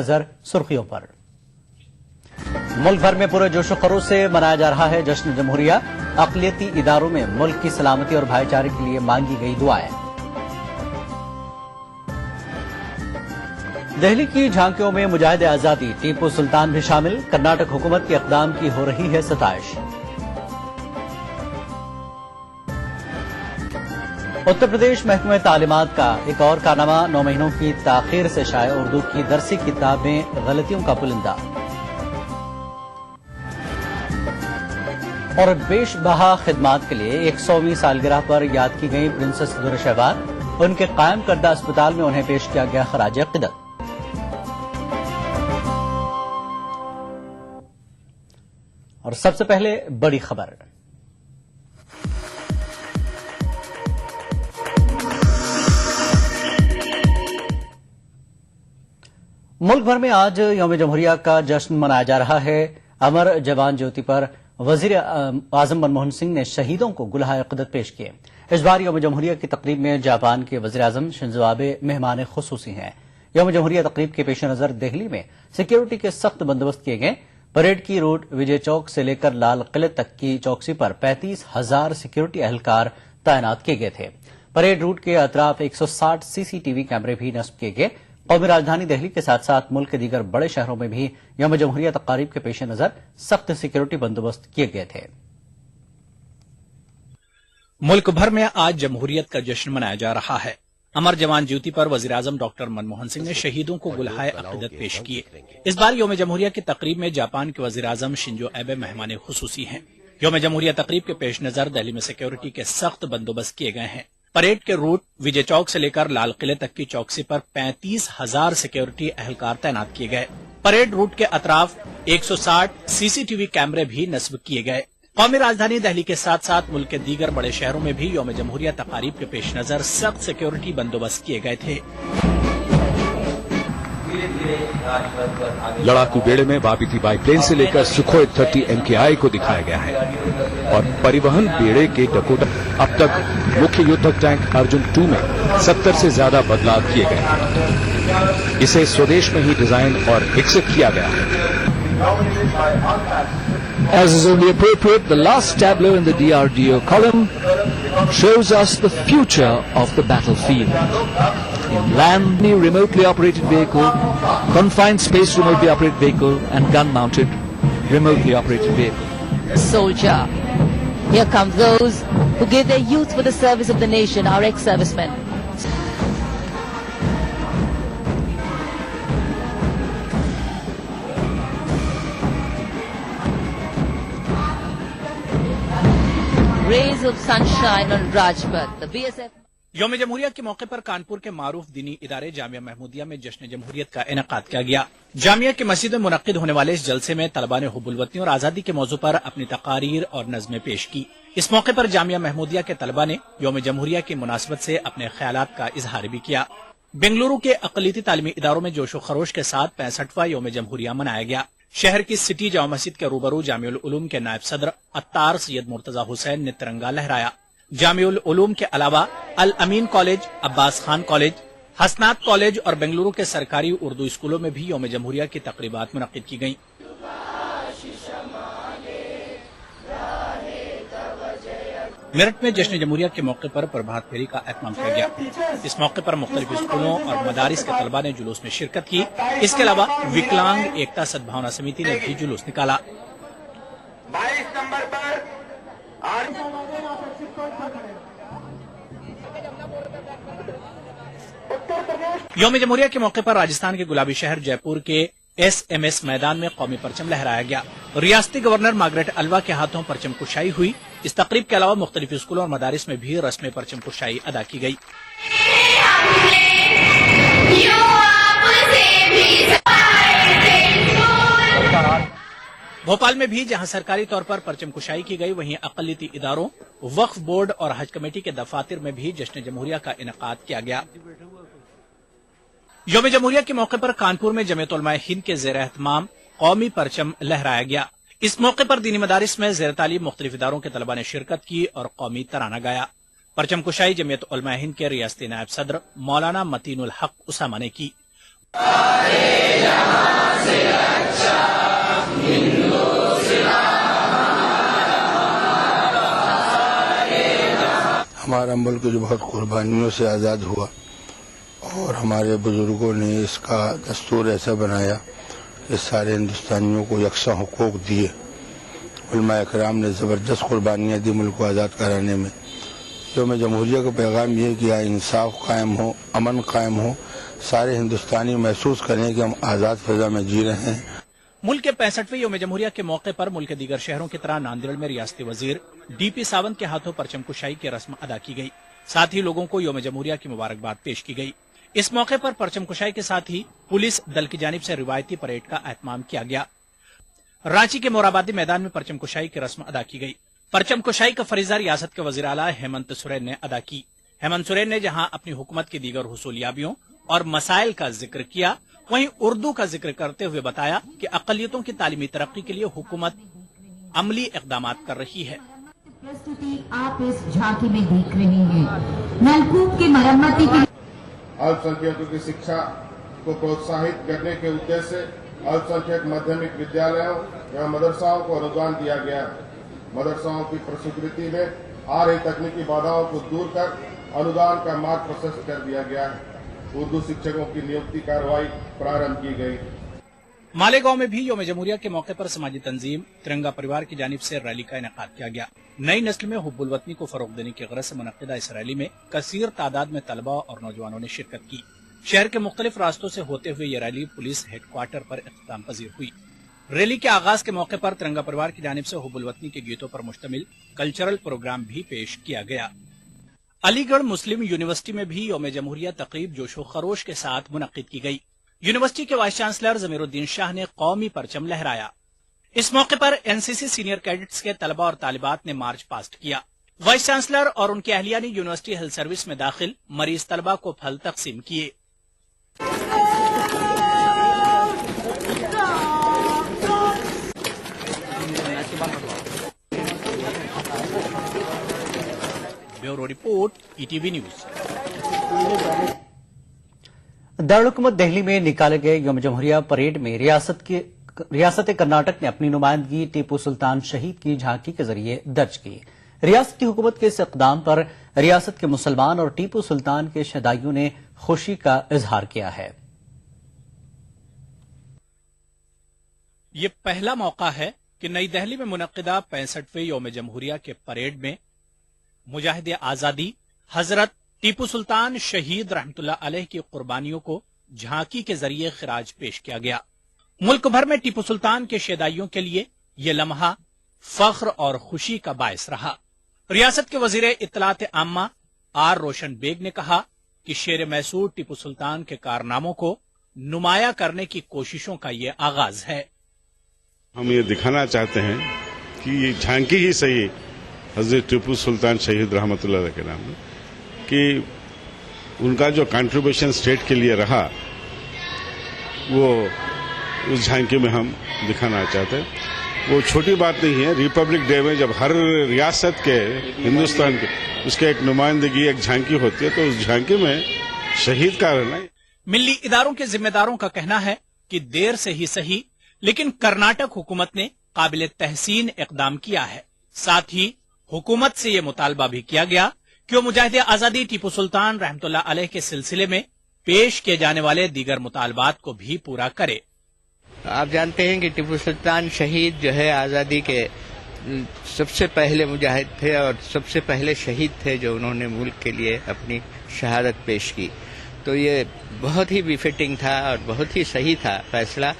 नजर सुर्खियों पर। मुल्क भर में पूरे जोशो खरोश से मनाया जा रहा है जश्न जमहूरिया। अक़लियती इदारों में मुल्क की सलामती और भाईचारे के लिए मांगी गई दुआएं। दिल्ली की झांकियों में मुजाहिद आजादी टीपू सुल्तान भी शामिल। कर्नाटक हुकूमत के इक़दाम की हो रही है सताइश। उत्तर प्रदेश महकमे तालीमात का एक और कारनामा 9 महीनों की ताखीर से शाये उर्दू की दरसी किताब में गलतियों का पुलिंदा। और बेशबहा खिदमात के लिए 100वीं सालगिरह पर याद की गई प्रिंसेस दुर्शहबान। उनके कायम करदा अस्पताल में उन्हें पेश किया गया खराज अक़ीदत। और सबसे पहले बड़ी खबर। मुल्क भर में आज यौम जमहूरिया का जश्न मनाया जा रहा है। अमर जवान ज्योति पर वजीर आजम मनमोहन सिंह ने शहीदों को गुलहाए अक़ीदत पेश किए। इस बार यौम जमहूरिया की तकरीब में जापान के वजीर आजम शिंजो आबे मेहमान खुसूसी हैं। यौम जमहूरिया तकरीब के पेश नजर दिल्ली में सिक्योरिटी के सख्त बंदोबस्त किए गए। परेड की रूट विजय चौक से लेकर लाल किले तक की चौकसी पर 35,000 सिक्योरिटी एहलकार तैनात किए गए थे। परेड रूट के अतराफ 160 सीसीटीवी कैमरे भी नस्ब किए गए। कौमी राजधानी दिल्ली के साथ साथ मुल्क के दीगर बड़े शहरों में भी यौम जमहूरिया तकारीब के पेश नजर सख्त सिक्योरिटी बंदोबस्त किए गए थे। मुल्क भर में आज जमहूरियत का जश्न मनाया जा रहा है। अमर जवान ज्योति पर वजीर आजम डॉक्टर मनमोहन सिंह ने शहीदों को गुलहाए अक़ीदत पेश किए। इस बार यौम जमहूरिया की तकरीब में जापान के वजीर आजम शिंजो आबे मेहमान खुसूसी हैं। यौम जमहूरिया तकरीब के पेश नजर दिल्ली में सिक्योरिटी के सख्त बंदोबस्त किए गए हैं। परेड के रूट विजय चौक से लेकर लाल किले तक की चौकसी पर 35,000 सिक्योरिटी एहलकार तैनात किए गए। परेड रूट के अतराफ 160 सीसीटीवी कैमरे भी नस्ब किए गए। कौमी राजधानी दिल्ली के साथ साथ मुल्क के दीगर बड़े शहरों में भी यौम जमहूरिया तकारीब के पेश नजर सख्त सिक्योरिटी बंदोबस्त किए गए थे। लड़ाकू बेड़े में वापीती बाईप्लेन से लेकर सुखोई 30 MKI को दिखाया गया है और परिवहन बेड़े के डकोटा अब तक मुख्य युद्धक टैंक अर्जुन 2 में 70 से ज्यादा बदलाव किए गए हैं। इसे स्वदेश में ही डिजाइन और विकसित किया गया है। As is only appropriate, the last tableau in the DRDO column shows us the future of the battlefield. In land, remotely operated vehicle, confined space remotely operated vehicle, and gun-mounted remotely operated vehicle. Soldier. Here come those who gave their youth for the service of the nation, our ex-servicemen. Rays of sunshine on Rajpath. The BSF. यौम जमहूरिया के मौके पर कानपुर के मारूफ दीनी इदारे जामिया महमूदिया में जश्न जमहूरियत का इनेकाद किया गया। जामिया की मस्जिद में मुनक्किद होने वाले इस जलसे में तलबा ने हुब्बुल वतनी और आजादी के मौजू पर अपनी तकारीर और नज़में पेश की। इस मौके पर जामिया महमूदिया के तलबा ने यौम जमहूरिया की मुनासबत से अपने ख्यालात का इजहार भी किया। बेंगलुरु के अक़लियती तालीमी इदारों में जोशो खरोश के साथ 65वां यौम जमहूरिया मनाया गया। शहर की सिटी जामा मस्जिद के रूबरू जामिउल उलूम के नायब सदर अत्तार सैयद मुर्तजा हुसैन ने तिरंगा लहराया। जामिउल उलूम के अलावा अल अमीन कॉलेज, अब्बास खान कॉलेज, हसनात कॉलेज और बेंगलुरु के सरकारी उर्दू स्कूलों में भी यौम जमहूरिया की तकरीबात मुनक्किद की गईं। मेरठ में जश्न जमहूरिया के मौके पर प्रभात फेरी का एहतमाम किया गया। इस मौके पर मुख्तलिफ स्कूलों और मदारिस के तलबा ने जुलूस में शिरकत की। इसके अलावा विकलांग एकता सद्भावना समिति ने भी जुलूस निकाला। 22 नंबर पर यौम जमहूरिया के मौके पर राजस्थान के गुलाबी शहर जयपुर के SMS मैदान में कौमी परचम लहराया गया। रियासती गवर्नर मार्गरेट अलवा के हाथों परचम कुशाई हुई। इस तकरीब के अलावा मुख्तलिफ स्कूलों और मदारिस में भी रस्म परचम कुशाई अदा की गई। भोपाल में भी जहां सरकारी तौर पर परचम कुशाई की गई, वहीं अक़लियती इदारों, वक्फ बोर्ड और हज कमेटी के दफातर में भी जश्न जमहूरिया का इनेकाद किया गया। यौम जमहूरिया के मौके पर कानपुर में जमीयत उलमा हिंद के ज़ेर एहतमाम कौमी परचम लहराया गया। इस मौके पर दीनी मदारिस में ज़ेर तालीम मुख्तलिफ इदारों के तलबा ने शिरकत की और कौमी तराना गाया। परचम कुशाई जमीयत उलमा हिंद के रियासती नायब सदर मौलाना मतीनुल हक उसामा ने की। ہمارا ملک جو بہت قربانیوں سے آزاد ہوا اور ہمارے بزرگوں نے اس کا دستور ایسا بنایا کہ سارے ہندوستانیوں کو یکساں حقوق دیے. علماء اکرام نے زبردست قربانیاں دی ملک کو آزاد کرانے میں. یوم جمہوریہ کا پیغام یہ ہے کہ انصاف قائم ہو, امن قائم ہو, سارے ہندوستانی محسوس کریں کہ ہم آزاد فضا میں جی رہے ہیں. ملک کے 65ویں یوم جمہوریہ کے موقع پر ملک کے دیگر شہروں کی طرح ناندیڑ میں ریاستی وزیر ڈی پی ساونت کے ہاتھوں پرچم کشائی کی رسم ادا کی گئی. ساتھ ہی لوگوں کو یوم جمہوریہ کی مبارکباد پیش کی گئی. اس موقع پر پرچم کشائی کے ساتھ ہی پولیس دل کی جانب سے روایتی پریڈ کا اہتمام کیا گیا. رانچی کے مورابادی میدان میں پرچم کشائی کی رسم ادا کی گئی. پرچم کشائی کا فریضہ ریاست کے وزیر اعلیٰ ہیمنت سورین نے ادا کی. ہیمنت سورین نے جہاں اپنی حکومت کی دیگر حصولیابیوں اور مسائل کا ذکر کیا, وہیں اردو کا ذکر کرتے ہوئے بتایا کہ اقلیتوں کی تعلیمی ترقی کے لیے حکومت عملی اقدامات کر رہی ہے. آپ اس جھانکی میں دیکھ رہے ہیں نلکوپ کی مرمتی کی अल्पसंख्यकों की शिक्षा को प्रोत्साहित करने के उद्देश्य से अल्पसंख्यक माध्यमिक विद्यालयों एवं मदरसाओं को अनुदान दिया गया है. मदरसाओं की प्रस्वीकृति में आ रही तकनीकी बाधाओं को दूर कर अनुदान का मार्ग प्रशस्त कर दिया गया है. उर्दू शिक्षकों की नियुक्ति कार्रवाई प्रारंभ की गई. मालेगांव में भी यौम जमहूरिया के मौके पर समाजी तंजीम तिरंगा परिवार की जानिब से रैली का इनेकाद किया गया. नई नस्ल में हुब्बुल वतनी को फरोग देने की गरज से मुनक्किदा इस रैली में कसीर तादाद में तलबा और नौजवानों ने शिरकत की. शहर के मुख्तलिफ रास्तों से होते हुए ये रैली पुलिस हेडक्वार्टर पर इख्तिताम पजीर हुई. रैली के आगाज के मौके पर तिरंगा परिवार की जानिब से हुब्बुल वतनी के गीतों पर मुश्तमिल कल्चरल प्रोग्राम भी पेश किया गया. अलीगढ़ मुस्लिम यूनिवर्सिटी में भी यौम जमहूरिया तकरीब जोशो खरोश के साथ मुनक्किद की गई. यूनिवर्सिटी के वाइस चांसलर जमीरुद्दीन शाह ने कौमी परचम लहराया. इस मौके पर एनसीसी सीनियर कैडेट्स के तलबा और तालिबात ने मार्च पास्ट किया. वाइस चांसलर और उनकी अहलिया ने यूनिवर्सिटी हेल्थ सर्विस में दाखिल मरीज तलबा को फल तकसीम किए. Bureau report ETV news. दारुल-हुकूमत दिल्ली में निकाले गए यौम जमहूरिया परेड में रियासत कर्नाटक ने अपनी नुमाइंदगी टीपू सुल्तान शहीद की झांकी के जरिए दर्ज की. रियासती हुकूमत के इस इक़दाम पर रियासत के मुसलमान और टीपू सुल्तान के शहदाइयों ने खुशी का इजहार किया है. ये पहला मौका है कि नई दिल्ली में मुनक्किदा 65वें यौम जमहूरिया के परेड में मुजाहिद आजादी हजरत टीपू सुल्तान शहीद रहमतुल्लाह अलैह की कुर्बानियों को झांकी के जरिए खिराज पेश किया गया. मुल्क भर में टीपू सुल्तान के शहदाइयों के लिए यह लम्हा फख्र और खुशी का बायस रहा. रियासत के वजीर इत्तलात आम्मा आर रोशन बेग ने कहा कि शेर मैसूर टीपू सुल्तान के कारनामों को नुमाया करने की कोशिशों का ये आगाज है. हम ये दिखाना चाहते हैं कि ये झांकी ही सही हजरत टीपू सुल्तान शहीद रहमतुल्लाह अलैह के नाम में कि उनका जो कंट्रीब्यूशन स्टेट के लिए रहा वो उस झांकी में हम दिखाना चाहते हैं. वो छोटी बात नहीं है. रिपब्लिक डे में जब हर रियासत के हिंदुस्तान के उसके एक नुमाइंदगी एक झांकी होती है तो उस झांकी में शहीद का रहना. मिली इदारों के जिम्मेदारों का कहना है कि देर से ही सही लेकिन कर्नाटक हुकूमत ने काबिल तहसीन इकदाम किया है. साथ ही हुकूमत से ये मुतालबा भी किया गया कि वो मुजाहिद आजादी टीपू सुल्तान रहमतुल्लाह अलैह के सिलसिले में पेश किए जाने वाले दीगर मुतालबात को भी पूरा करे. आप जानते हैं कि टीपू सुल्तान शहीद जो है आज़ादी के सबसे पहले मुजाहिद थे और सबसे पहले शहीद थे जो उन्होंने मुल्क के लिए अपनी शहादत पेश की. तो ये बहुत ही बिफिटिंग था और बहुत ही सही था फैसला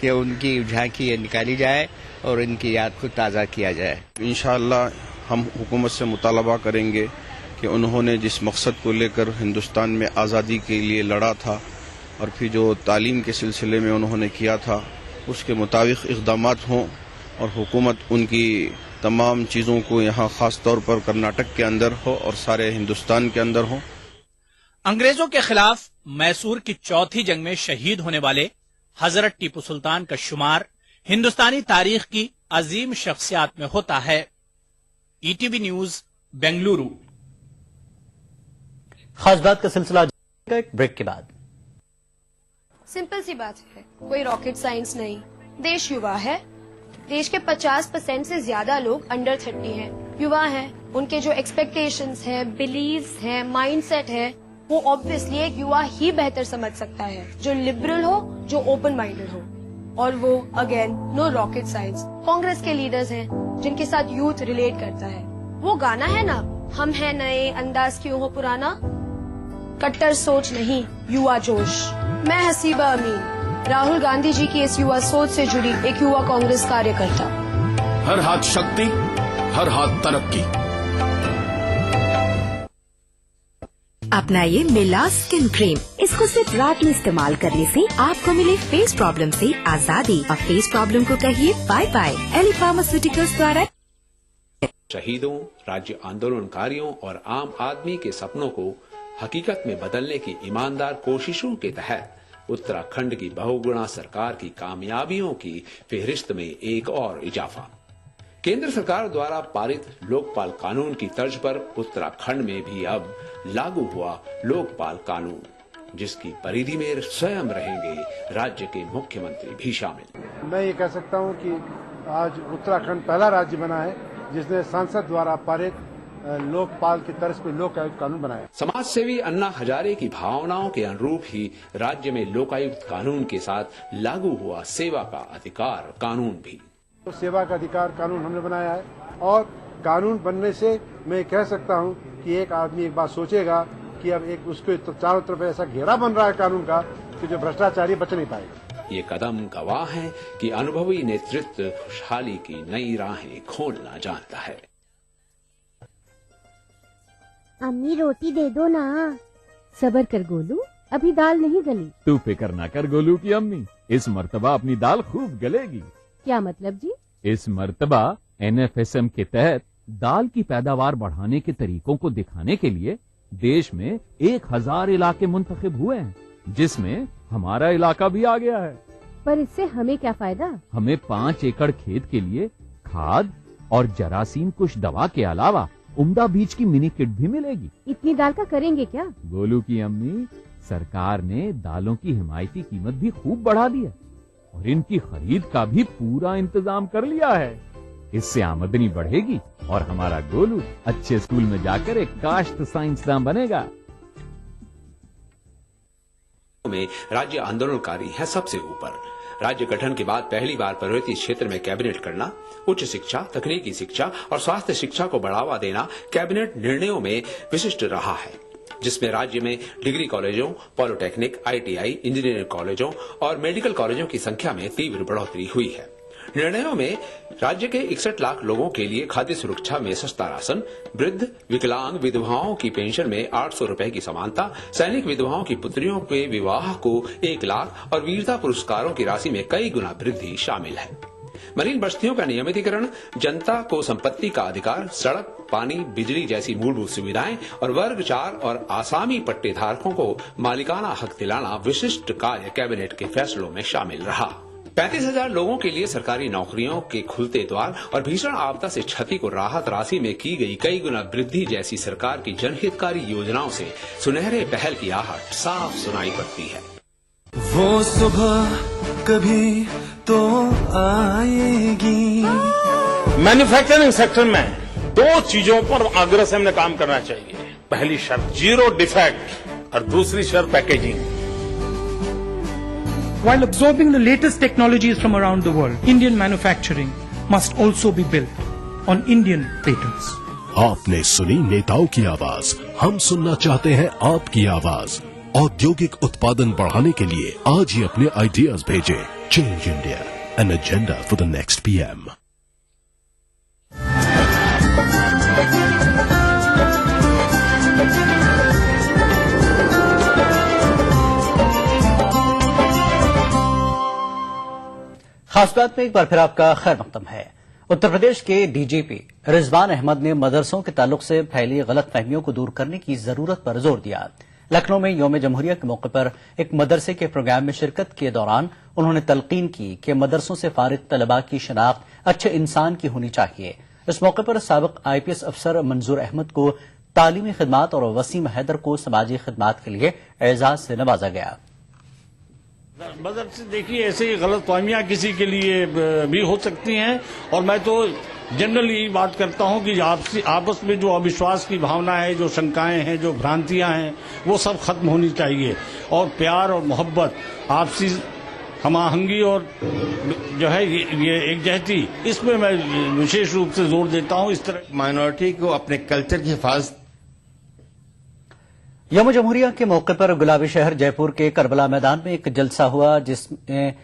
कि उनकी झांकी निकाली जाए और इनकी याद को ताज़ा किया जाए. इंशाअल्लाह हम हुकूमत से मुतालबा करेंगे कि उन्होंने जिस मकसद को लेकर हिंदुस्तान में आज़ादी के लिए लड़ा था और फिर जो तालीम के सिलसिले में उन्होंने किया था उसके मुताबिक इक़दामात हों और हुकूमत उनकी तमाम चीज़ों को यहाँ ख़ास तौर पर कर्नाटक के अंदर हो और सारे हिंदुस्तान के अंदर हो. अंग्रेजों के खिलाफ मैसूर की चौथी जंग में शहीद होने वाले हजरत टीपू सुल्तान का शुमार हिंदुस्तानी तारीख की अजीम शख्सियात में होता है. ETV news Bengaluru. खास बात का सिलसिला एक ब्रेक के बाद. सिंपल सी बात है, कोई रॉकेट साइंस नहीं. देश युवा है. देश के 50% से ज्यादा लोग अंडर 30 हैं. युवा हैं, उनके जो एक्सपेक्टेशंस है, बिलीव्स है, माइंडसेट है, वो ऑब्वियसली एक युवा ही बेहतर समझ सकता है, जो लिबरल हो, जो ओपन माइंडेड हो। और वो again no rocket science. Congress के लीडर्स हैं जिनके साथ यूथ रिलेट करता है। वो गाना है ना, हम हैं नए, अंदाज क्यों हो पुराना, कट्टर सोच नहीं युवा जोश। मैं हसीबा अमीन, राहुल गांधी जी की इस युवा सोच से जुड़ी एक युवा कांग्रेस कार्यकर्ता। हर हाथ शक्ति, हर हाथ तरक्की। अपनाइए मिला स्किन क्रीम। इसको सिर्फ रात में इस्तेमाल करने से आपको मिले फेस प्रॉब्लम से आजादी। और फेस प्रॉब्लम को कहिए बाय बाय। एली फार्मास्यूटिकल्स द्वारा शहीदों, राज्य आंदोलनकारियों और आम आदमी के सपनों को हकीकत में बदलने की ईमानदार कोशिशों के तहत उत्तराखंड की बहुगुणा सरकार की कामयाबियों की फेहरिस्त में एक और इजाफा। केंद्र सरकार द्वारा पारित लोकपाल कानून की तर्ज पर उत्तराखंड में भी अब लागू हुआ लोकपाल कानून, जिसकी परिधि में स्वयं रहेंगे राज्य के मुख्यमंत्री भी शामिल। मैं ये कह सकता हूँ कि आज उत्तराखंड पहला राज्य बना है जिसने संसद द्वारा पारित लोकपाल की तर्ज पर लोक आयुक्त कानून बनाया। समाज सेवी अन्ना हजारे की भावनाओं के अनुरूप ही राज्य में लोकायुक्त कानून के साथ लागू हुआ सेवा का अधिकार कानून भी। तो सेवा का अधिकार कानून हमने बनाया है, और कानून बनने से मैं कह सकता हूं कि एक आदमी एक बात सोचेगा कि अब एक उसके तो चारों तरफ ऐसा घेरा बन रहा है कानून का कि जो भ्रष्टाचारी बच नहीं पाएगा। ये कदम गवाह है कि अनुभवी नेतृत्व खुशहाली की नई राहें खोलना जानता है। अम्मी रोटी दे दो ना। सबर कर गोलू, अभी दाल नहीं गली। तू फिक्र ना कर गोलू की अम्मी, इस मर्तबा अपनी दाल खूब गलेगी। क्या मतलब जी? इस मर्तबा NFSM के तहत दाल की पैदावार बढ़ाने के तरीकों को दिखाने के लिए देश में 1000 इलाके मुंतखब हुए हैं, जिसमें हमारा इलाका भी आ गया है। पर इससे हमें क्या फायदा? हमें 5 एकड़ खेत के लिए खाद और जरासीम कुश दवा के अलावा उम्दा बीज की मिनी किट भी मिलेगी। इतनी दाल का करेंगे क्या? गोलू की अम्मी, सरकार ने दालों की हिमायती कीमत भी खूब बढ़ा दी है और इनकी खरीद का भी पूरा इंतजाम कर लिया है। इससे आमदनी बढ़ेगी और हमारा गोलू अच्छे स्कूल में जाकर एक काश्त साइंसदान बनेगा। में राज्य आंदोलनकारी है सबसे ऊपर। राज्य गठन के बाद पहली बार पर्वतीय क्षेत्र में कैबिनेट करना, उच्च शिक्षा, तकनीकी शिक्षा और स्वास्थ्य शिक्षा को बढ़ावा देना कैबिनेट निर्णयों में विशिष्ट रहा है, जिसमें राज्य में डिग्री कॉलेजों, पॉलिटेक्निक, ITI, इंजीनियरिंग कॉलेजों और मेडिकल कॉलेजों की संख्या में तीव्र बढ़ोतरी हुई है। निर्णयों में राज्य के 61 लाख लोगों के लिए खाद्य सुरक्षा में सस्ता राशन, वृद्ध, विकलांग विधवाओं की पेंशन में 800 रुपए की समानता, सैनिक विधवाओं की पुत्रियों के विवाह को 1 लाख और वीरता पुरस्कारों की राशि में कई गुना वृद्धि शामिल है। मरीन बस्तियों का नियमितीकरण, जनता को संपत्ति का अधिकार, सड़क, पानी, बिजली जैसी मूलभूत सुविधाएं और वर्ग 4 और आसामी पट्टे धारकों को मालिकाना हक दिलाना विशिष्ट कार्य कैबिनेट के फैसलों में शामिल रहा। 35,000 लोगों के लिए सरकारी नौकरियों के खुलते द्वार और भीषण आपदा से क्षति को राहत राशि में की गई कई गुना वृद्धि जैसी सरकार की जनहितकारी योजनाओं से सुनहरे पहल की आहट साफ सुनाई पड़ती है। वो सुबह कभी तो आएगी। मैन्युफैक्चरिंग सेक्टर में 2 चीजों पर आग्रह से हमने काम करना चाहिए। पहली शर्त 0 डिफेक्ट और दूसरी शर्त packaging. While absorbing the latest technologies from around the world, Indian manufacturing must also be built on Indian patents. आपने सुनी नेताओं की आवाज, हम सुनना चाहते हैं आपकी आवाज। औद्योगिक उत्पादन बढ़ाने के लिए आज ही अपने आइडियाज भेजें। Change India, an agenda for the next PM। खास बात में एक बार फिर आपका खैर मकदम है। उत्तर प्रदेश के DGP रिजवान अहमद ने मदरसों के ताल्लुक से फैली गलत फहमियों को दूर करने की जरूरत पर जोर दिया। लखनऊ में यौम जमहूरिया के मौके पर एक मदरसे के प्रोग्राम में शिरकत के दौरान उन्होंने तलकीन की कि मदरसों से फारिग तलबा की शनाख्त अच्छे इंसान की होनी चाहिए। इस मौके पर साबिक IPS अफसर मंजूर अहमद को तालीमी खिदमात और वसीम हैदर को समाजी खिदमात के लिए एजाज से नवाजा गया। मदरसे देखिए, ऐसे गलत फहमियां किसी के लिए भी हो सकती हैं और मैं तो जनरली बात करता हूं कि आपस में जो अविश्वास की भावना है, जो शंकाएं हैं, जो भ्रांतियां हैं, वो सब खत्म होनी चाहिए और प्यार और मोहब्बत, आपसी हमाहंगी और जो है ये एकजहती, इसमें मैं विशेष रूप से जोर देता हूं। इस तरह माइनॉरिटी को अपने कल्चर की हिफाजत। यौम जमहूरिया के मौके पर गुलाबी शहर जयपुर के करबला मैदान में एक जलसा हुआ, जिसमें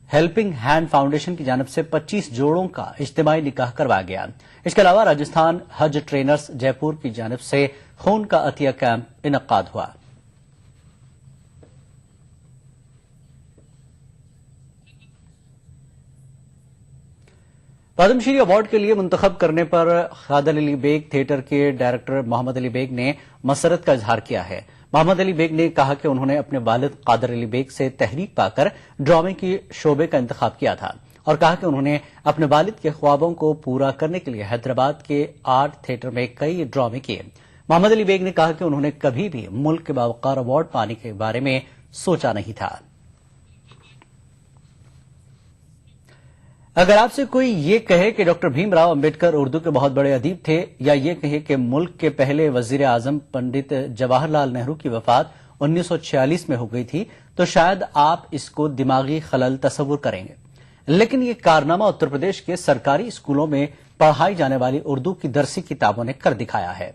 हेल्पिंग हैंड फाउंडेशन की जानिब से 25 जोड़ों का इज्तिमाई निकाह करवाया गया। इसके अलावा राजस्थान हज ट्रेनर्स जयपुर की जानिब से खून का अतिया कैंप इनकाद हुआ। पद्मश्री अवार्ड के लिए मुंतखब करने पर कादर अली बेग थिएटर के डायरेक्टर मोहम्मद अली बेग ने मसरत का इजहार किया है। मोहम्मद अली बेग ने कहा कि उन्होंने अपने वालिद कादर अली बेग से तहरीक पाकर ड्रामे की शोबे का इंतखाब किया था और कहा कि उन्होंने अपने वालिद के ख्वाबों को पूरा करने के लिए हैदराबाद के आर्ट थिएटर में कई ड्रामे किए। मोहम्मद अली बेग ने कहा कि उन्होंने कभी भी मुल्क के बावकार अवार्ड पाने के बारे में सोचा नहीं था। अगर आपसे कोई ये कहे कि डॉक्टर भीमराव अंबेडकर उर्दू के बहुत बड़े अदीब थे, या ये कहे कि मुल्क के पहले वजीर आजम पंडित जवाहरलाल नेहरू की वफात 1946 में हो गई थी, तो शायद आप इसको दिमागी खलल तस्वुर करेंगे। लेकिन ये कारनामा उत्तर प्रदेश के सरकारी स्कूलों में पढ़ाई जाने वाली उर्दू की दरसी किताबों ने कर दिखाया है।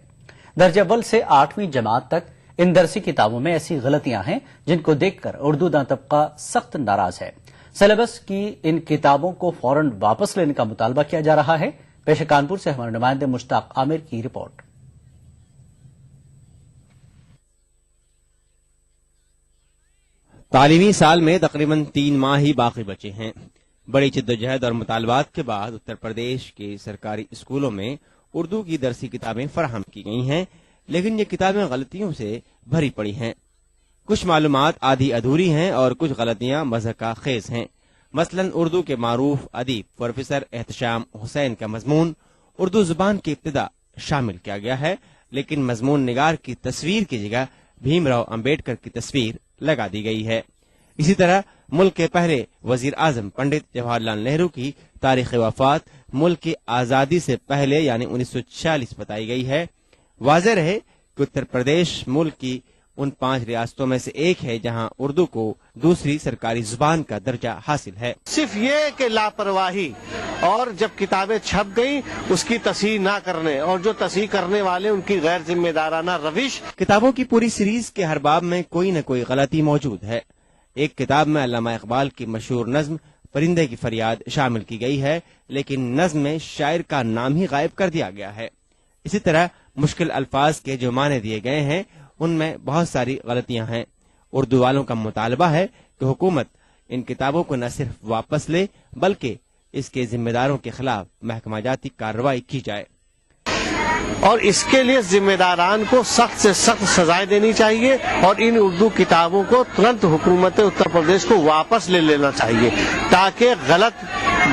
दर्जे अव्वल से 8वीं जमात तक इन दरसी किताबों में ऐसी गलतियां हैं जिनको देखकर उर्दू दां तबका सख्त नाराज है। सिलेबस की इन किताबों को फौरन वापस लेने का मुतालबा किया जा रहा है। पेश कानपुर से हमारे नुमाइंदे मुश्ताक आमिर की रिपोर्ट। तालीमी साल में तकरीबन 3 माह ही बाकी बचे हैं। बड़ी जिद्दोजहद और मुतालबात के बाद उत्तर प्रदेश के सरकारी स्कूलों में उर्दू की दरसी किताबें फराहम की गई हैं, लेकिन ये किताबें गलतियों से भरी पड़ी हैं। कुछ मालूमात आधी अधूरी हैं और कुछ गलतियां मज़हका खेज हैं। मसलन उर्दू के मारूफ अदीब प्रोफेसर एहतशाम हुसैन का मजमून उर्दू जुबान की इब्तिदा शामिल किया गया है, लेकिन मजमून निगार की तस्वीर की जगह भीमराव अंबेडकर की तस्वीर लगा दी गई है। इसी तरह मुल्क के पहले वजीर आजम पंडित जवाहरलाल नेहरू की तारीख वफात मुल्क की आजादी से पहले यानी 1946 बताई गई है। वाज़ेह रहे कि उत्तर प्रदेश मुल्क की उन 5 रियासतों में से एक है जहां उर्दू को दूसरी सरकारी जुबान का दर्जा हासिल है। सिर्फ ये कि लापरवाही और जब किताबें छप गई उसकी तस्हीह ना करने और जो तस्हीह करने वाले उनकी गैर जिम्मेदाराना रविश। किताबों की पूरी सीरीज के हर बाब में कोई न कोई गलती मौजूद है। एक किताब में अल्लामा इकबाल की मशहूर नज्म परिंदे की फरियाद शामिल की गई है, लेकिन नज्म में शायर का नाम ही गायब कर दिया गया है। इसी तरह मुश्किल अल्फाज के जो माने दिए गए हैं उनमें बहुत सारी गलतियां हैं। उर्दू वालों का मुतालबा है कि हुकूमत इन किताबों को न सिर्फ वापस ले बल्कि इसके जिम्मेदारों के खिलाफ महकमा जाती कार्रवाई की जाए और इसके लिए जिम्मेदारान को सख्त से सख्त सजाएं देनी चाहिए और इन उर्दू किताबों को तुरंत हुकूमत उत्तर प्रदेश को वापस ले लेना चाहिए ताकि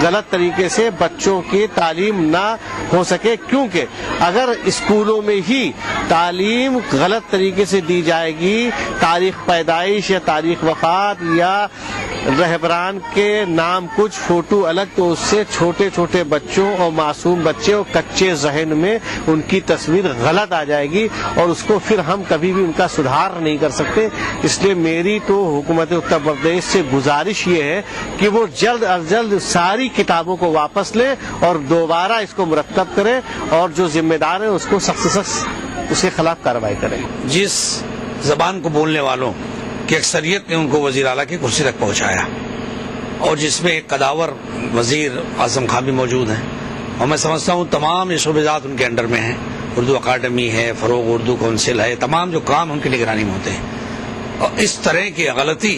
गलत तरीके से बच्चों की तालीम ना हो सके, क्योंकि अगर स्कूलों में ही तालीम गलत तरीके से दी जाएगी, तारीख पैदाइश या तारीख वफात या रहबरान के नाम कुछ फोटो अलग, तो उससे छोटे छोटे बच्चों और मासूम बच्चे और कच्चे जहन में उनकी तस्वीर गलत आ जाएगी और उसको फिर हम कभी भी उनका सुधार नहीं कर सकते। इसलिए मेरी तो हुकूमत उत्तर प्रदेश से गुजारिश ये है कि वो जल्द अज जल्द सारी किताबों को वापस ले और दोबारा इसको मुरत्तब करे और जो जिम्मेदार है उसको सख्त से सख्त उसके खिलाफ कार्रवाई करे। जिस जबान को बोलने वालों की अक्सरियत ने उनको वजीर आला की कुर्सी तक पहुंचाया और जिसमें एक कदावर वजीर आजम खान भी मौजूद हैं और मैं समझता हूं तमाम ये शोबेजात उनके अंडर में हैं। उर्दू अकादमी है, फरोग उर्दू काउंसिल है, तमाम जो काम उनकी निगरानी में होते हैं और इस तरह की गलती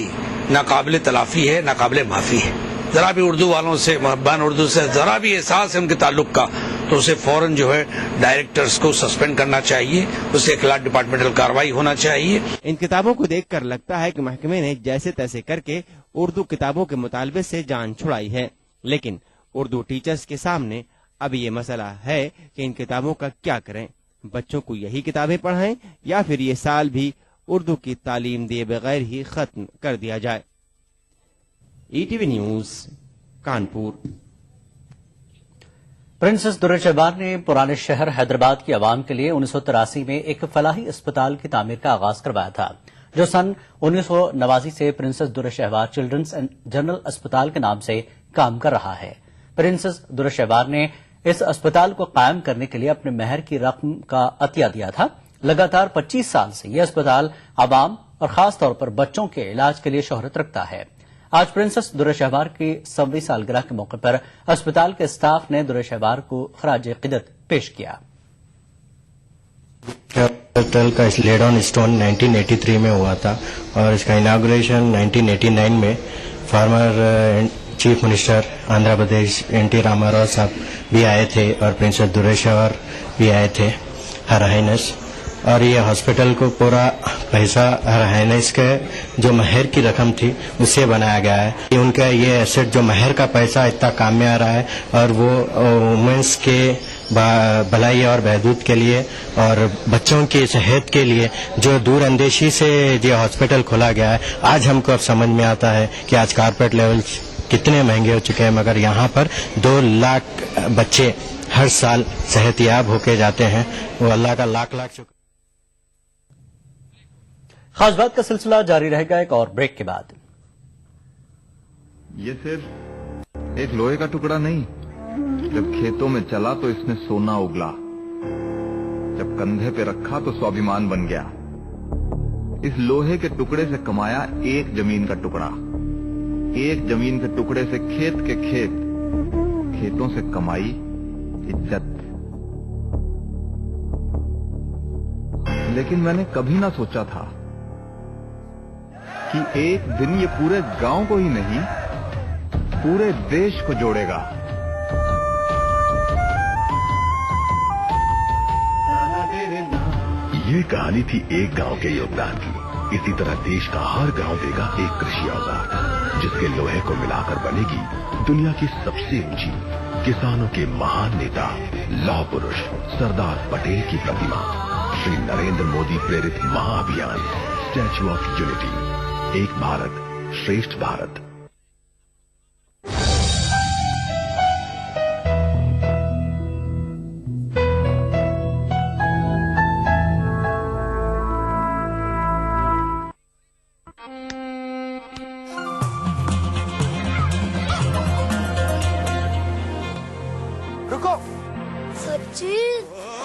नाकाबिल तलाफी है, नाकाबिल माफी है। जरा भी उर्दू वालों से महबान उर्दू से जरा भी एहसास है उनके ताल्लुक का तो उसे फौरन जो है डायरेक्टर्स को सस्पेंड करना चाहिए, उसके खिलाफ डिपार्टमेंटल कार्रवाई होना चाहिए। इन किताबों को देखकर लगता है कि महकमे ने जैसे तैसे करके उर्दू किताबों के मुतालबे से जान छुड़ाई है, लेकिन उर्दू टीचर्स के सामने अब ये मसला है कि इन किताबों का क्या करें। बच्चों को यही किताबें पढ़ाएं या फिर ये साल भी उर्दू की तालीम दिए बगैर ही खत्म कर दिया जाए। ETV news Kanpur. प्रिंसेस दुर्र-ए-शहबार ने पुराने शहर हैदराबाद की आवाम के लिए 1983 में एक फलाही अस्पताल की तामीर का आगाज करवाया था, जो सन 1989 से प्रिंसेस दुर्र-ए-शहबार चिल्ड्रंस एंड जनरल अस्पताल के नाम से काम कर रहा है। प्रिंसेस दुर्र-ए-शहबार ने इस अस्पताल को कायम करने के लिए अपने महर की रकम का अतिया दिया था। लगातार 25 साल से यह अस्पताल आवाम और खास तौर पर बच्चों के इलाज के लिए शोहरत रखता है। आज प्रिंसेस दुर्र-ए-शहबार की 100वीं सालगिरह के मौके पर अस्पताल के स्टाफ ने दुर्र-ए-शहबार को खराज-ए-क़िदत पेश किया। अस्पताल का लेड ऑन स्टोन 1983 में हुआ था और इसका इनागुरेशन 1989 में former chief minister Andhra Pradesh NT. Rama Rao साहब भी आए थे और प्रिंसेस दुर्र-ए-शहबार भी आए थे, हर हाइनेस। और ये हॉस्पिटल को पूरा पैसा हर हाइनेस के जो महर की रकम थी उससे बनाया गया है। उनका ये एसेट जो महर का पैसा इतना काम में आ रहा है और वो वुमेन्स के भलाई और बहबूद के लिए और बच्चों की सेहत के लिए जो दूर अंदेशी से ये हॉस्पिटल खोला गया है, आज हमको अब समझ में आता है कि आज कारपोरेट लेवल कितने महंगे हो चुके हैं, मगर यहाँ पर 2 लाख बच्चे हर साल सेहतियाब होके जाते हैं। वो अल्लाह का लाख लाख शुक्र। खास बात का सिलसिला जारी रहेगा एक और ब्रेक के बाद। ये सिर्फ एक लोहे का टुकड़ा नहीं, जब खेतों में चला तो इसने सोना उगला, जब कंधे पे रखा तो स्वाभिमान बन गया। इस लोहे के टुकड़े से कमाया एक जमीन का टुकड़ा, एक जमीन के टुकड़े से खेत के खेत, खेतों से कमाई इज्जत। लेकिन मैंने कभी ना सोचा था कि एक दिन ये पूरे गांव को ही नहीं, पूरे देश को जोड़ेगा। ये कहानी थी एक गांव के योगदान की। इसी तरह देश का हर गांव देगा एक कृषि औजार, जिसके लोहे को मिलाकर बनेगी दुनिया की सबसे ऊंची किसानों के महान नेता, लौह पुरुष सरदार पटेल की प्रतिमा। श्री नरेंद्र मोदी प्रेरित महाअभियान स्टैच्यू ऑफ यूनिटी, एक भारत श्रेष्ठ भारत। रुको, सच्ची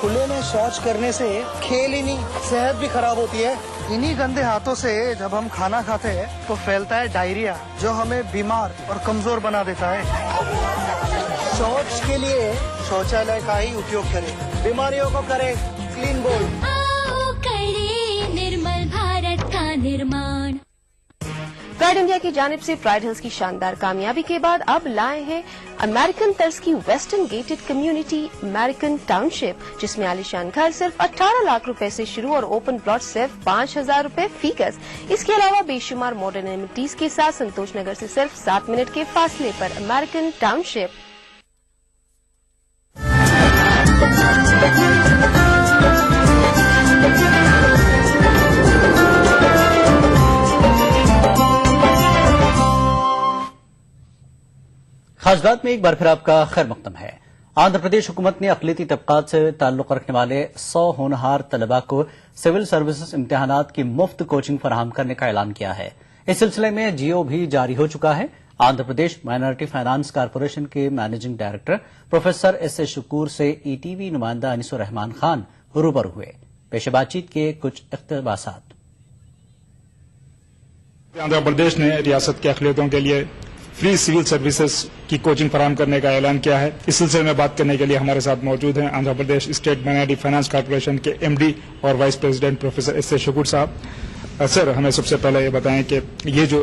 खुले में शौच करने से खेल ही नहीं, सेहत भी खराब होती है। इन्हीं गंदे हाथों से जब हम खाना खाते हैं तो फैलता है डायरिया, जो हमें बीमार और कमजोर बना देता है। शौच के लिए शौचालय का ही उपयोग करें, बीमारियों को करें क्लीन बोल्ड। आओ करें निर्मल भारत का निर्माण। प्राइड इंडिया की जानिब से प्राइड हिल्स की शानदार कामयाबी के बाद अब लाए हैं अमेरिकन तर्ज की western gated community American township, जिसमें आलीशान घर सिर्फ 18 लाख रुपए से शुरू और ओपन प्लॉट सिर्फ 5,000 रुपए फी गज। इसके अलावा बेशुमार मॉडर्न एमिनिटीज के साथ संतोष नगर से सिर्फ 7 मिनट के फासले पर अमेरिकन टाउनशिप। खास बात में एक बार फिर आपका खैर मकदम है। आंध्र प्रदेश हुकूमत ने अक़लियती तबक़ात से ताल्लुक़ रखने वाले 100 होनहार तलबा को सिविल सर्विसेज इम्तिहानात की मुफ्त कोचिंग फराहम करने का ऐलान किया है। इस सिलसिले में जीओ भी जारी हो चुका है। Andhra Pradesh minority finance corporation के मैनेजिंग डायरेक्टर प्रोफेसर एस.ए. शुकूर से ईटीवी नुमाइंदा अनीसुर रहमान खान रूबरू हुए। पेश बातचीत के कुछ इक़्तिबासात। आंध्र प्रदेश ने रियासत के अक़लियतों के लिए फ्री सिविल सर्विसेज की कोचिंग फराहम करने का ऐलान किया है। इस सिलसिले में बात करने के लिए हमारे साथ मौजूद हैं Andhra Pradesh state minority finance corporation के एमडी और वाइस प्रेसिडेंट प्रोफेसर एस.ए. शुकूर साहब। सर, हमें सबसे पहले ये बताएं कि ये जो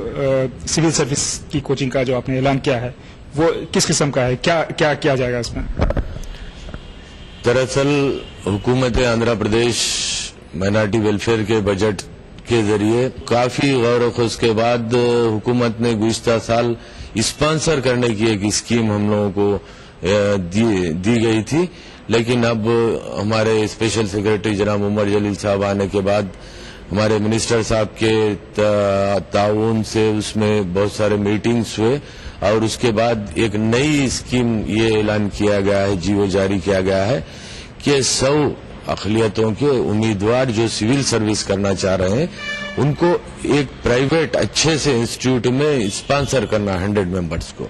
सिविल सर्विस की कोचिंग का जो आपने ऐलान किया है वो किस किस्म का है, क्या क्या किया जाएगा इसमें? दरअसल हुकूमत आंध्र प्रदेश माइनॉरिटी वेलफेयर के बजट के जरिए काफी गौर व खुश के बाद हुकूमत ने गुज़िश्ता साल स्पॉन्सर करने की एक स्कीम हम लोगों को दी गई थी, लेकिन अब हमारे स्पेशल सेक्रेटरी जनाब उमर जलील साहब आने के बाद हमारे मिनिस्टर साहब के ताउन से उसमें बहुत सारे मीटिंग्स हुए اور اس کے بعد ایک نئی اسکیم یہ اعلان کیا گیا ہے, جیو جاری کیا گیا ہے کہ 100 اقلیتوں کے امیدوار جو سول سروس کرنا چاہ رہے ہیں ان کو ایک پرائیویٹ اچھے سے انسٹیٹیوٹ میں اسپانسر کرنا 100 ممبرس کو,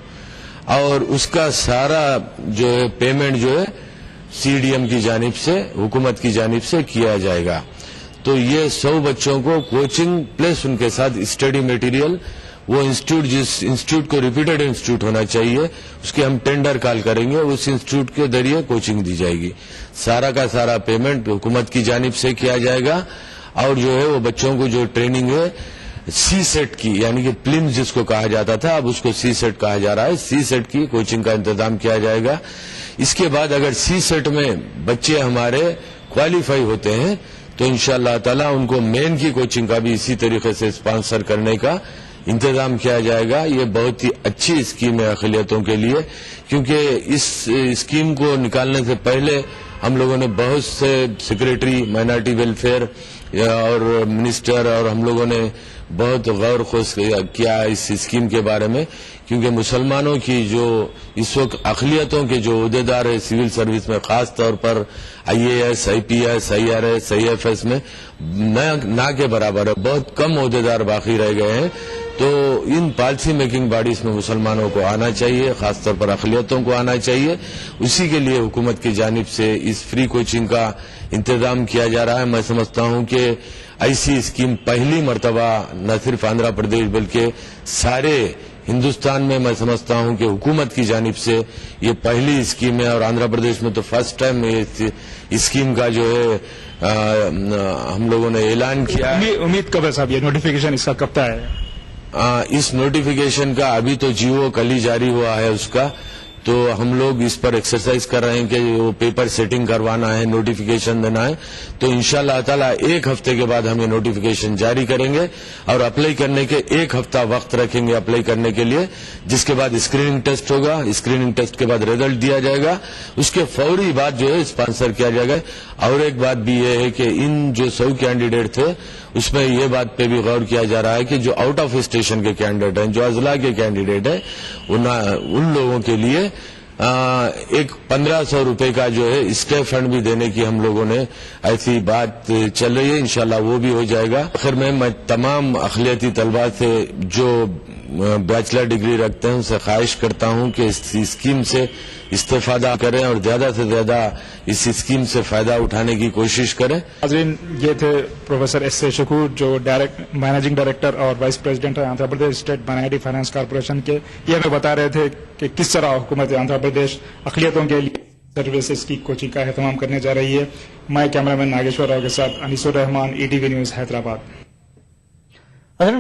اور اس کا سارا جو ہے پیمنٹ جو ہے CDM کی جانب سے, حکومت کی جانب سے کیا جائے گا. تو یہ 100 بچوں کو کوچنگ پلس ان کے ساتھ اسٹڈی میٹیریل, وہ انسٹیٹیوٹ جس انسٹیٹیوٹ کو ریپیٹڈ انسٹیٹیوٹ ہونا چاہیے اس کے ہم ٹینڈر کال کریں گے, اس انسٹیٹیوٹ کے ذریعے کوچنگ دی جائے گی. سارا کا سارا پیمنٹ حکومت کی جانب سے کیا جائے گا, اور جو ہے وہ بچوں کو جو ٹریننگ ہے سی سیٹ کی, یعنی کہ پلمز جس کو کہا جاتا تھا اب اس کو سی سیٹ کہا جا رہا ہے, سی سیٹ کی کوچنگ کا انتظام کیا جائے گا. اس کے بعد اگر سی سیٹ میں بچے ہمارے کوالیفائی ہوتے ہیں تو انشاءاللہ تعالی ان کو مین کی کوچنگ کا بھی اسی طریقے سے اسپانسر کرنے کا انتظام کیا جائے گا. یہ بہت ہی اچھی اسکیم ہے اقلیتوں کے لیے, کیونکہ اس اسکیم کو نکالنے سے پہلے ہم لوگوں نے بہت سے سیکریٹری مائنارٹی ویلفیئر اور منسٹر اور ہم لوگوں نے بہت غور خوض کیا اس اسکیم کے بارے میں, کیونکہ مسلمانوں کی جو اس وقت اقلیتوں کے جو عہدیدار ہے سول سروس میں, خاص طور پر IAS, IPS, IRS, IFS میں نہ کے برابر ہے, بہت کم عہدیدار باقی رہ گئے ہیں. تو ان پالیسی میکنگ باڈیز میں مسلمانوں کو آنا چاہیے, خاص طور پر اقلیتوں کو آنا چاہیے. اسی کے لیے حکومت کی جانب سے اس فری کوچنگ کا انتظام کیا جا رہا ہے. میں سمجھتا ہوں کہ ایسی اسکیم پہلی مرتبہ نہ صرف آندھرا پردیش بلکہ سارے ہندوستان میں میں سمجھتا ہوں کہ حکومت کی جانب سے یہ پہلی اسکیم ہے, اور آندھرا پردیش میں تو فرسٹ ٹائم اسکیم کا جو ہے ہم لوگوں نے اعلان کیا. امید کب ہے صاحب, یہ نوٹیفیکیشن اس کا کب تک ہے؟ اس نوٹیفیکیشن کا ابھی تو جیو کل ہی جاری ہوا ہے اس کا, تو ہم لوگ اس پر ایکسرسائز کر رہے ہیں کہ وہ پیپر سیٹنگ کروانا ہے, نوٹیفیکیشن دینا ہے. تو انشاءاللہ تعالی 1 ہفتے کے بعد ہم یہ نوٹیفیکیشن جاری کریں گے, اور اپلائی کرنے کے 1 ہفتہ وقت رکھیں گے اپلائی کرنے کے لیے, جس کے بعد اسکریننگ ٹیسٹ ہوگا. اسکریننگ ٹیسٹ کے بعد ریزلٹ دیا جائے گا, اس کے فوری بعد جو ہے اسپانسر کیا جائے گا. اور ایک بات بھی یہ ہے کہ ان جو 100 کینڈیڈیٹ تھے اس میں یہ بات پہ بھی غور کیا جا رہا ہے کہ جو آؤٹ آف اسٹیشن کے کینڈیڈیٹ ہیں, جو اضلاع کے کینڈیڈیٹ ہیں, ان لوگوں کے لیے ایک 1500 روپے کا جو ہے اسٹے فنڈ بھی دینے کی ہم لوگوں نے ایسی بات چل رہی ہے. انشاءاللہ وہ بھی ہو جائے گا. آخر میں تمام اقلیتی طلباء سے جو بیچلر ڈگری رکھتے ہیں ان سے خواہش کرتا ہوں کہ اس اسکیم سے استفادہ کریں اور زیادہ سے زیادہ اس اسکیم سے فائدہ اٹھانے کی کوشش کریں. ناظرین, یہ تھے پروفیسر ایس اے شکور جو مینیجنگ ڈائریکٹر اور وائس پریزیڈنٹ ہیں Andhra Pradesh state minority finance corporation کے. یہ ہمیں بتا رہے تھے کہ کس طرح حکومت آندھرا پردیش اقلیتوں کے لیے سروسز کی کوچنگ کا اہتمام کرنے جا رہی ہے. میں کیمرہ مین ناگیشور راؤ کے ساتھ انیس الرحمان, ETV نیوز, حیدرآباد.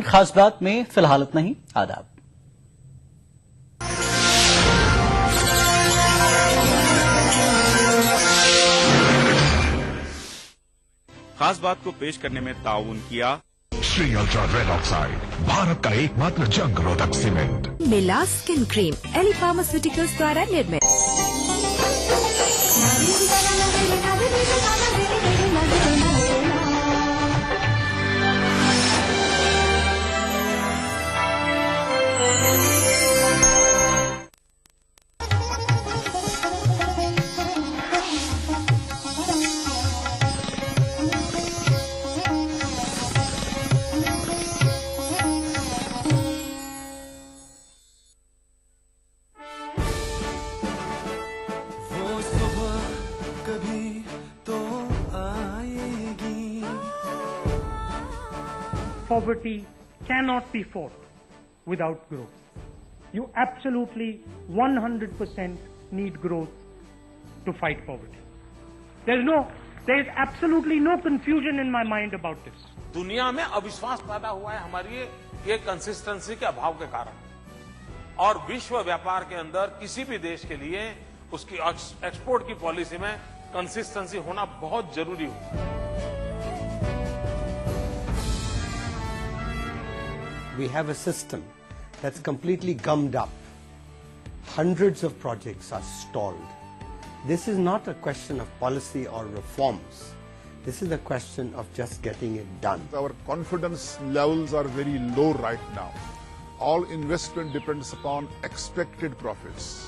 خاص بات میں فی الحال اتنا ہی. آداب. خاص بات کو پیش کرنے میں تعاون کیا Shri ultra red oxide, Bharat का एकमात्र जंग रोधक सीमेंट. मिला स्किन क्रीम, एली फार्मास्यूटिकल्स द्वारा निर्मित. Poverty cannot be fought without growth. You absolutely 100% need growth to fight poverty. There is absolutely no confusion in my mind about this. दुनिया में अविश्वास पैदा हुआ है हमारी ये कंसिस्टेंसी के अभाव के कारण, और विश्व व्यापार के अंदर किसी भी देश के लिए उसकी एक्सपोर्ट की पॉलिसी में कंसिस्टेंसी होना बहुत जरूरी होता है. We have a system that's completely gummed up. Hundreds of projects are stalled. This is not a question of policy or reforms. This is a question of just getting it done. Our confidence levels are very low right now. all investment depends upon expected profits.